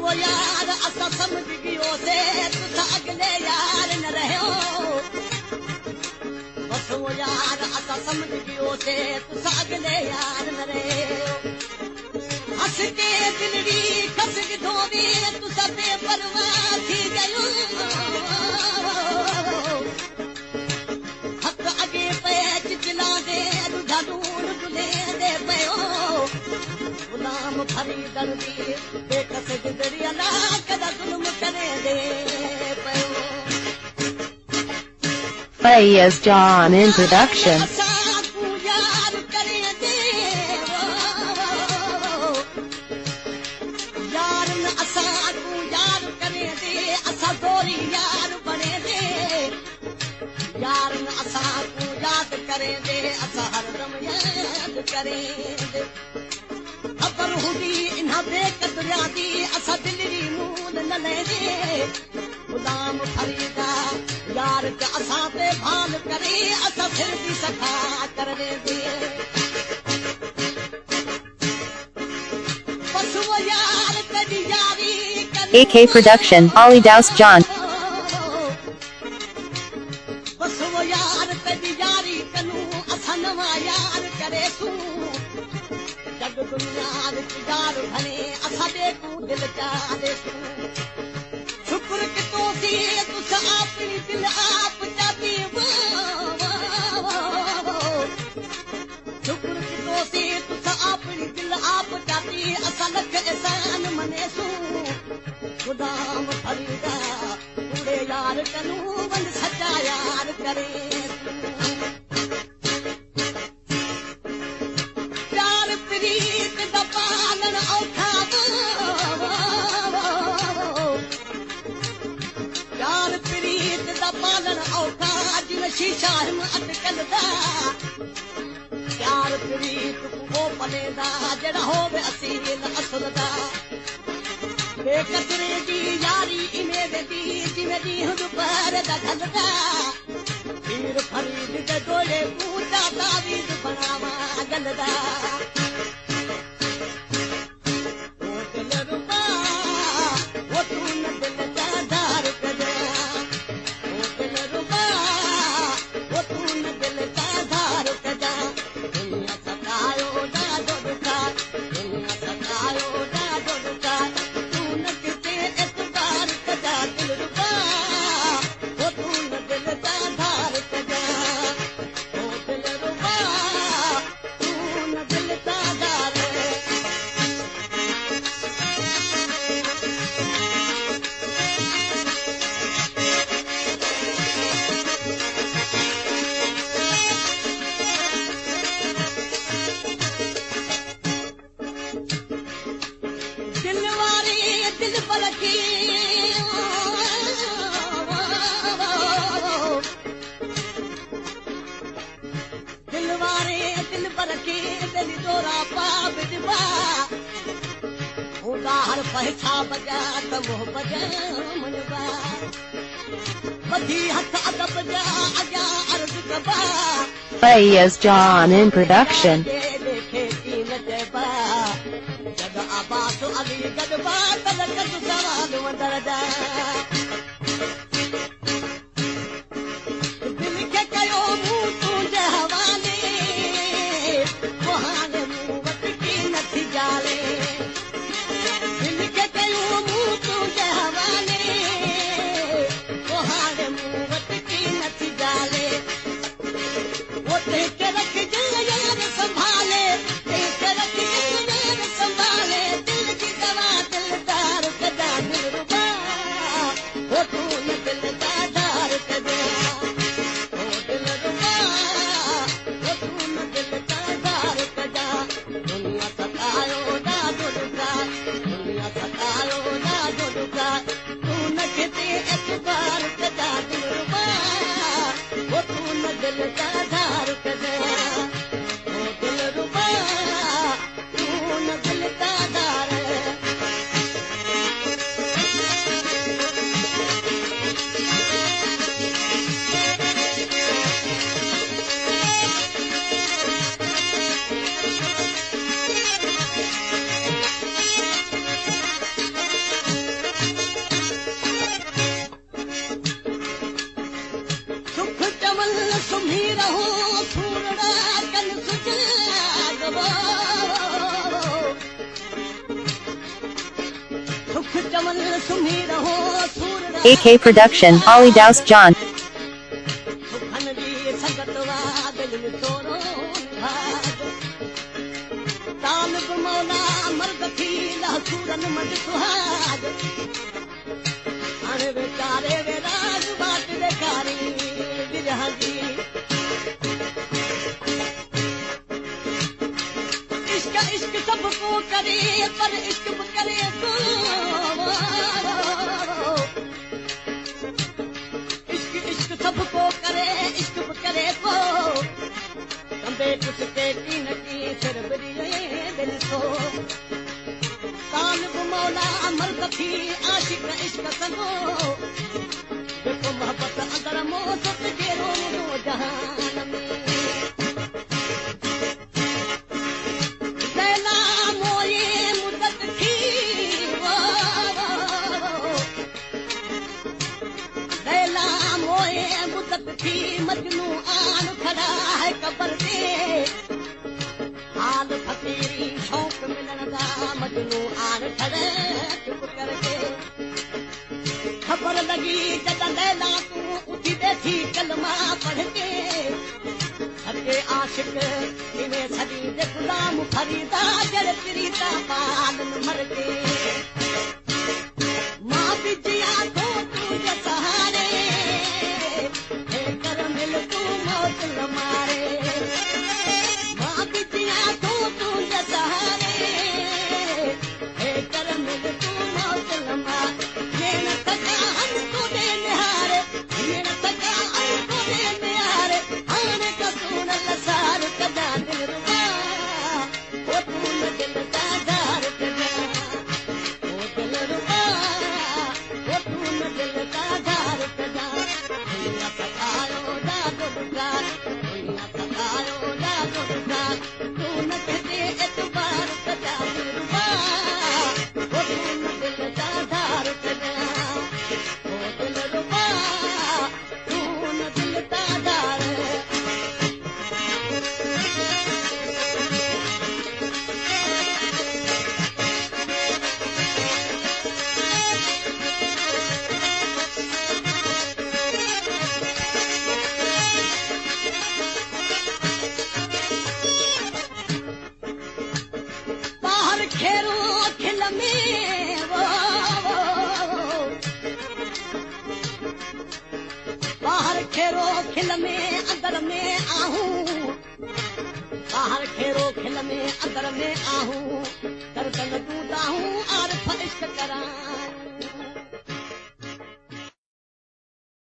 वो यार असा समझ गयो से तुसा अगले यार न रहो बस वो यार असा समझ गयो से तुसा अगले यार न रहो हंस के दिलड़ी खस धोवे तुसा बेपरवाह थी गयो हक अगे पे चिचला दे रुझा दूर दुले दे पयो गुलाम फरीदर दी बेकस गिदड़िया ना कदा जुल्म करे दे पयो Fayez John in production. खबर हुंदी इन्हा बेकदरिया दी असा दिलरी मूल न ले दे गुलाम फरीदा यार के असा पे भाल करे असा फिर भी सखा करने दे बस वो यार कदी यारी AK Production, Ollie Douse John. बस वो यार कदी यारी कनू असा नवा यार करे तू जग दुनिया विच यार भले असा देखू दिल चाहे तू शुक्र कि तो सी तुसा अपनी दिल आप चाहती शुक्र कि तो सी तुसा अपनी दिल आप चाहती असा लख एहसान मने सू गुलाम फरीदा पूरे यार कनू वन सच्चा यार करे शीशा अटकल दा प्यार प्रीत को पले दा जड़ा होवे असील असल दा बेकदरे दी यारी इने दी जिने दी हुद पर दा घल दा पीर फरीद दे दोले पूजा तावीज बनावा गल दा ओ दिल रुबा वो तू न दिल दा दार करे ओ दिल रुबा हर पहचा बजा तब बजा मनवा बधी हथ अदब जा आजा अर्ज कबा Fayez John in production. जग आबाद अली गदबा तलक सवाल वदरदा दिल के कयो मुंह तुझे हवाले वहां मुवत की नथी जाले सुख चमन सुम्ही रहो सूर AK Production, Ollie Douse John. सुखन जी संगत वाद दिल तोरो भाग तालब मौला मर्द थी लहसूरन मज सुहाग अरे बेचारे वे राज बाट बेकारी विरह जी इश्क इश्क सबको करे पर इश्क करे तो इश्क इश्क सबको करे इश्क करे तो कंबे कुछ के की नकी सिर बरिए दिल को तालब मौला मर्द थी आशिक इश्क संगो देखो मोहब्बत अंदर मौत के रो जहान में लैला मोए मुद्दत थी लैला मोए मुद्दत थी मजनू आन खड़ा है कब्र पे हाल फकीरी शौक मिलन दा मजनू आन खड़े चुप करके खबर लगी जद लैला तू उठी बैठी कलमा पढ़ के सके आशिक इने सदी दे गुलाम फरीदा जड़ प्रीता पालन मर के मां बिजिया तो तू सहारे हे कर मिल तू मौत न मारे मां बिजिया तो तू सहारे हे कर मिल तू मौत न मारे मेरा सका हम तो दे निहारे मेरा सका हम तो दे निहारे आने का तू न लसार कदा दिल रुबा ओ तू न दिल दादार कदा ओ दिल रुबा ओ तू न दिल दादार कदा दुनिया सकायो दा दुबका दुनिया सकायो दा दुबका तू न कहते एतबार कदा दिल रुबा ओ तू न दिल दादार कदा ओ दिल रुबा तू न दिल दादार बाहर खेरो खिल में बाहर खेरो खिल में अंदर में आहूं बाहर खेरो खिल में अंदर में आहूं दर्दन दूदा हूँ और फरिश्त करां